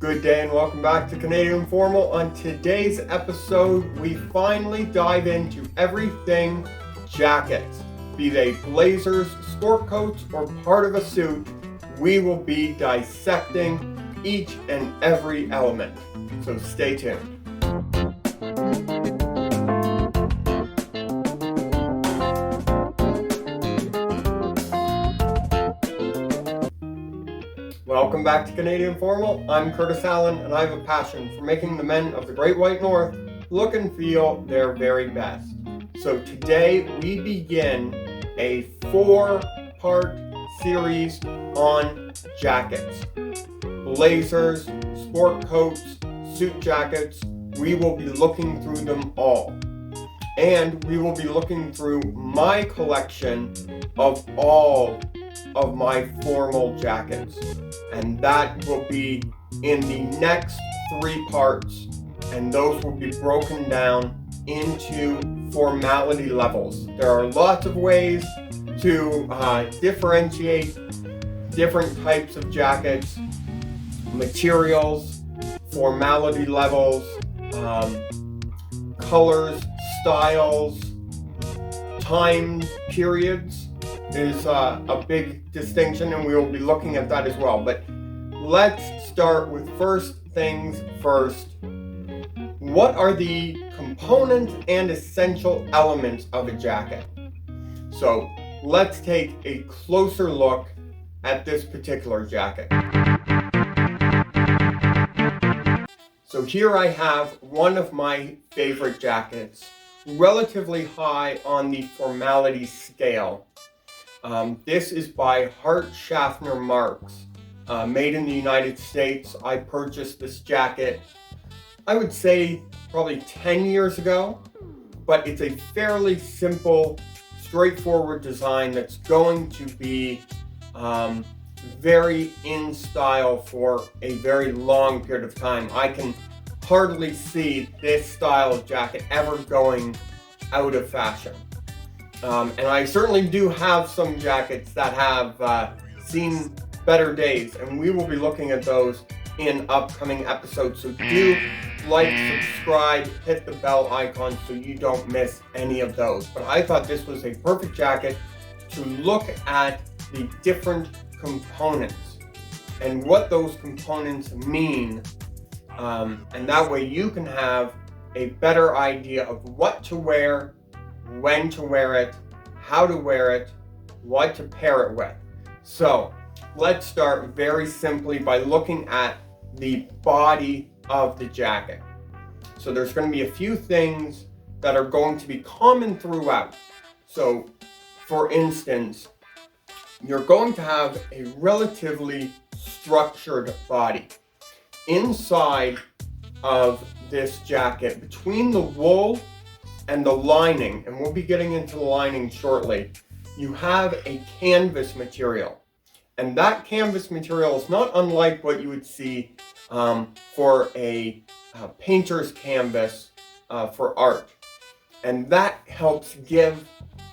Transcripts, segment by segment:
Good day and welcome back to Canadian Formal. On today's episode, we finally dive into everything jackets. Be they blazers, sport coats, or part of a suit, we will be dissecting each and every element. So stay tuned. Welcome back to Canadian Formal. I'm Curtis Allen, and I have a passion for making the men of the Great White North look and feel their very best. So today we begin a 4-part series on jackets. Blazers, sport coats, suit jackets. We will be looking through them all. And we will be looking through my collection of all of my formal jackets. And that will be in the next 3 parts, and those will be broken down into formality levels. There are lots of ways to differentiate different types of jackets, materials, formality levels, colors, styles, time periods is a big distinction, and we will be looking at that as well. But let's start with first things first. What are the components and essential elements of a jacket? So let's take a closer look at this particular jacket. So here I have one of my favorite jackets, relatively high on the formality scale. This is by Hart Schaffner Marks, made in the United States. I purchased this jacket, I would say probably 10 years ago, but it's a fairly simple, straightforward design that's going to be very in style for a very long period of time. I can hardly see this style of jacket ever going out of fashion. And I certainly do have some jackets that have seen better days, and we will be looking at those in upcoming episodes. So do like, subscribe, hit the bell icon so you don't miss any of those. But I thought this was a perfect jacket to look at the different components and what those components mean. And that way you can have a better idea of what to wear, when to wear it, how to wear it, what to pair it with. So let's start very simply by looking at the body of the jacket. So there's going to be a few things that are going to be common throughout. So for instance, you're going to have a relatively structured body. Inside of this jacket, between the wool and the lining, and we'll be getting into the lining shortly, you have a canvas material. And that canvas material is not unlike what you would see for a painter's canvas for art. And that helps give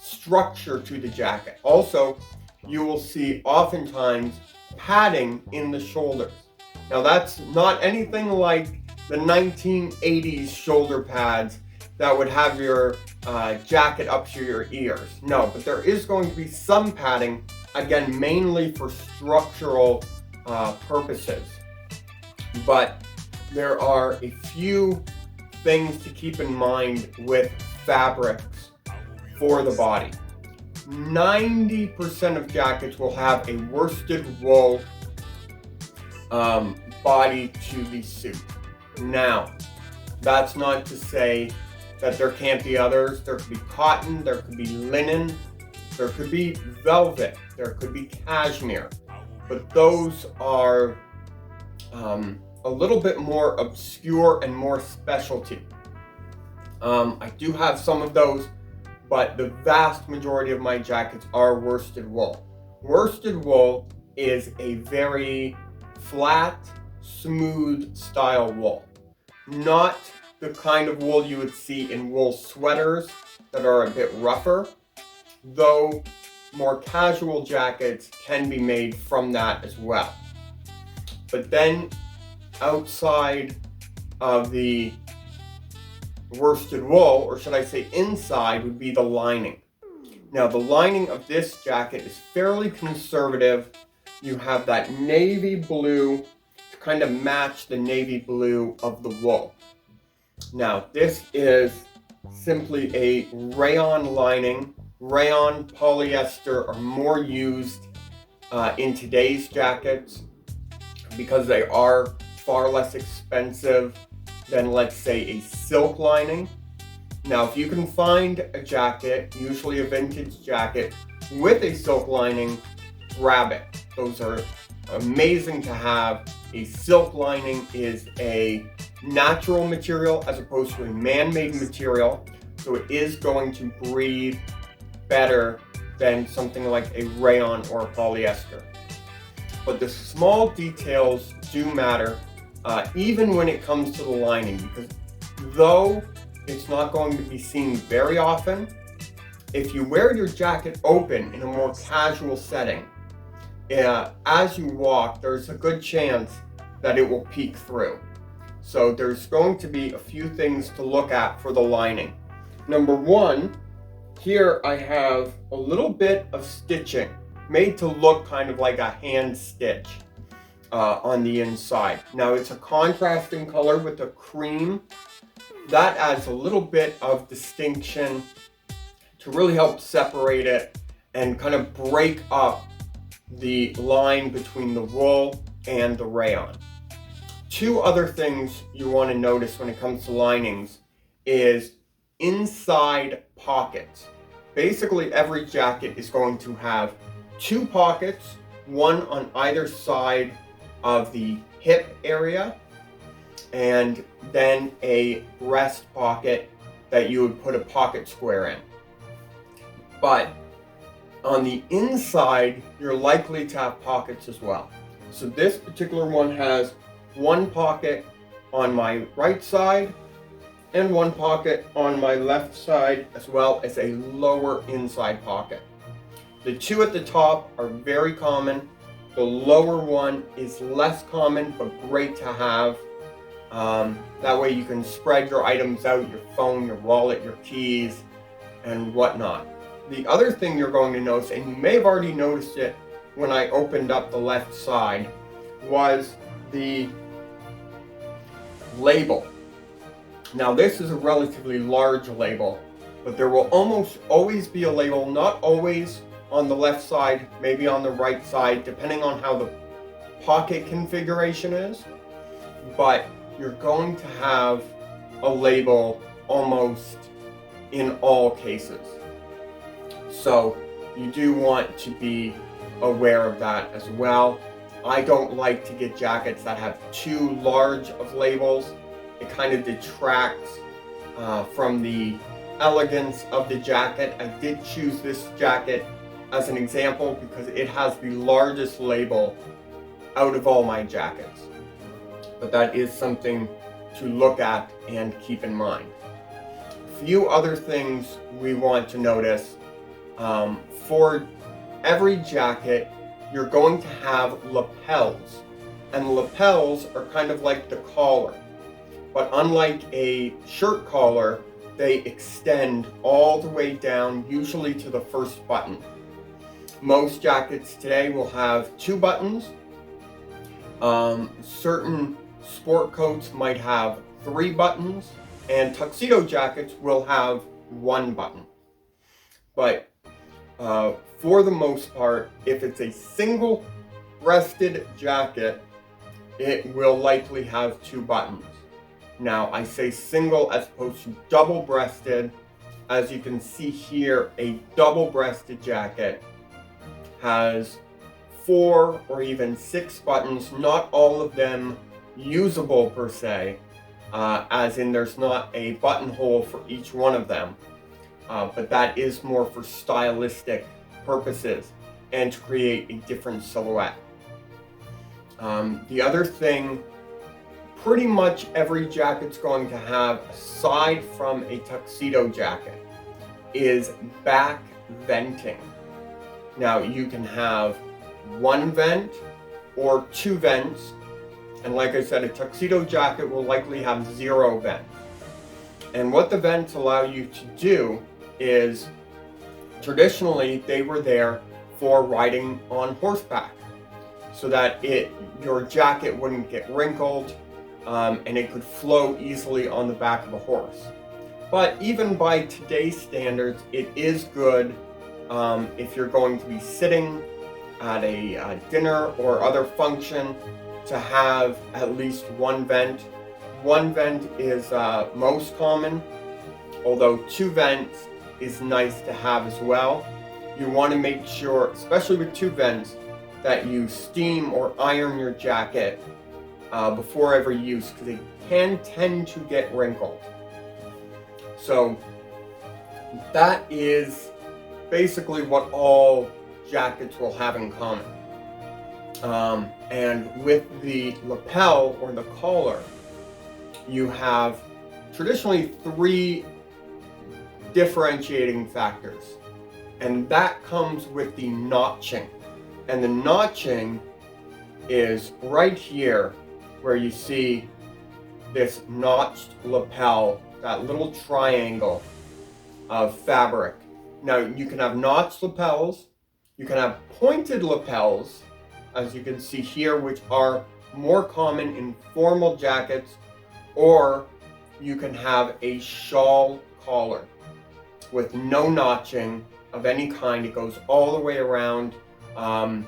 structure to the jacket. Also, you will see oftentimes padding in the shoulders. Now that's not anything like the 1980s shoulder pads that would have your jacket up to your ears. No, but there is going to be some padding, again, mainly for structural purposes. But there are a few things to keep in mind with fabrics for the body. 90% of jackets will have a worsted wool body to the suit. Now, that's not to say that there can't be others. There could be cotton, there could be linen, there could be velvet, there could be cashmere, but those are a little bit more obscure and more specialty. I do have some of those, but the vast majority of my jackets are worsted wool. Worsted wool is a very flat, smooth style wool. Not the kind of wool you would see in wool sweaters that are a bit rougher, though more casual jackets can be made from that as well. But then outside of the worsted wool, or should I say inside, would be the lining. Now the lining of this jacket is fairly conservative. You have that navy blue to kind of match the navy blue of the wool. Now this is simply a rayon lining. Rayon, polyester are more used in today's jackets because they are far less expensive than, let's say, a silk lining. Now, if you can find a jacket, usually a vintage jacket, with a silk lining, grab it. Those are amazing to have. A silk lining is a natural material as opposed to a man-made material, so it is going to breathe better than something like a rayon or a polyester. But the small details do matter, even when it comes to the lining, because though it's not going to be seen very often, if you wear your jacket open in a more casual setting, as you walk, there's a good chance that it will peek through. So there's going to be a few things to look at for the lining. Number one, here I have a little bit of stitching made to look kind of like a hand stitch on the inside. Now it's a contrasting color with the cream. That adds a little bit of distinction to really help separate it and kind of break up the line between the wool and the rayon. Two other things you want to notice when it comes to linings is inside pockets. Basically, every jacket is going to have two pockets, one on either side of the hip area, and then a breast pocket that you would put a pocket square in. But on the inside, you're likely to have pockets as well. So this particular one has one pocket on my right side and one pocket on my left side, as well as a lower inside pocket. The two at the top are very common. The lower one is less common, but great to have. That way you can spread your items out, your phone, your wallet, your keys, and whatnot. The other thing you're going to notice, and you may have already noticed it when I opened up the left side, was the label. Now this is a relatively large label, but there will almost always be a label, not always on the left side, maybe on the right side, depending on how the pocket configuration is, but you're going to have a label almost in all cases. So you do want to be aware of that as well. I don't like to get jackets that have too large of labels. It kind of detracts from the elegance of the jacket. I did choose this jacket as an example because it has the largest label out of all my jackets. But that is something to look at and keep in mind. A few other things we want to notice. For every jacket, you're going to have lapels. And lapels are kind of like the collar. But unlike a shirt collar, they extend all the way down, usually to the first button. Most jackets today will have two buttons. Certain sport coats might have 3 buttons, and tuxedo jackets will have 1 button. But for the most part, if it's a single-breasted jacket, it will likely have 2 buttons. Now, I say single as opposed to double-breasted. As you can see here, a double-breasted jacket has 4 or even 6 buttons, not all of them usable per se, as in there's not a buttonhole for each one of them, but that is more for stylistic purposes and to create a different silhouette. The other thing, pretty much every jacket's going to have, aside from a tuxedo jacket, is back venting. Now you can have 1 vent or 2 vents, And like I said, a tuxedo jacket will likely have 0 vents. And what the vents allow you to do is, traditionally they were there for riding on horseback, so that your jacket wouldn't get wrinkled, and it could flow easily on the back of a horse. But even by today's standards, it is good if you're going to be sitting at a dinner or other function to have at least 1 vent. 1 vent is most common, although 2 vents is nice to have as well. You want to make sure, especially with 2 vents, that you steam or iron your jacket before every use, because it can tend to get wrinkled. So that is basically what all jackets will have in common. And with the lapel or the collar, you have traditionally 3 differentiating factors, and that comes with the notching. And the notching is right here, where you see this notched lapel, that little triangle of fabric. Now, you can have notched lapels, you can have pointed lapels, as you can see here, which are more common in formal jackets, or you can have a shawl collar with no notching of any kind. It goes all the way around. Tom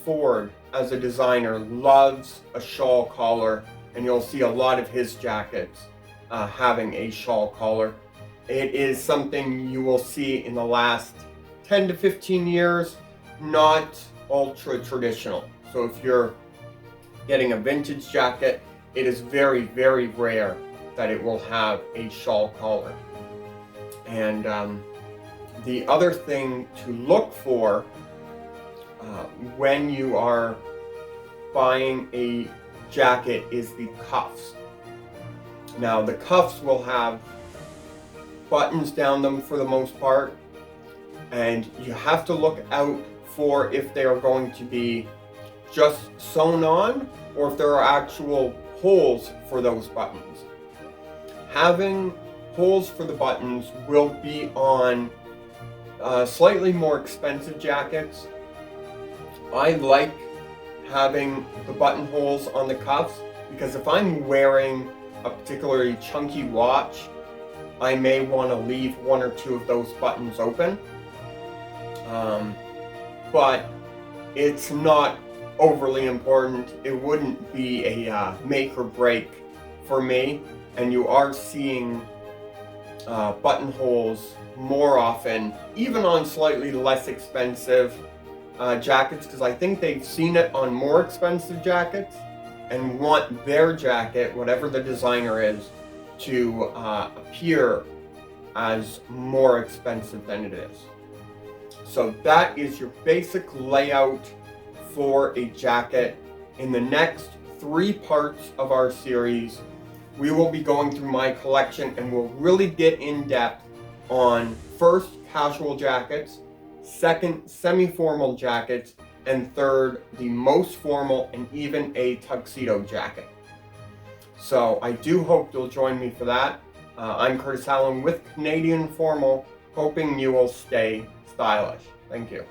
Ford, as a designer, loves a shawl collar, and you'll see a lot of his jackets having a shawl collar. It is something you will see in the last 10 to 15 years, not ultra traditional. So if you're getting a vintage jacket, it is very, very rare that it will have a shawl collar. And the other thing to look for when you are buying a jacket is the cuffs. Now, the cuffs will have buttons down them for the most part, and you have to look out for if they are going to be just sewn on or if there are actual holes for those buttons. Having holes for the buttons will be on slightly more expensive jackets. I like having the buttonholes on the cuffs, because if I'm wearing a particularly chunky watch, I may want to leave 1 or 2 of those buttons open. But it's not overly important. It wouldn't be a make or break for me. And you are seeing buttonholes more often, even on slightly less expensive jackets, because I think they've seen it on more expensive jackets and want their jacket, whatever the designer is, to appear as more expensive than it is. So that is your basic layout for a jacket. In the next 3 parts of our series, we will be going through my collection, and we'll really get in depth on, first, casual jackets, second, semi-formal jackets, and third, the most formal and even a tuxedo jacket. So I do hope you'll join me for that. I'm Curtis Allen with Canadian Formal, hoping you will stay stylish. Thank you.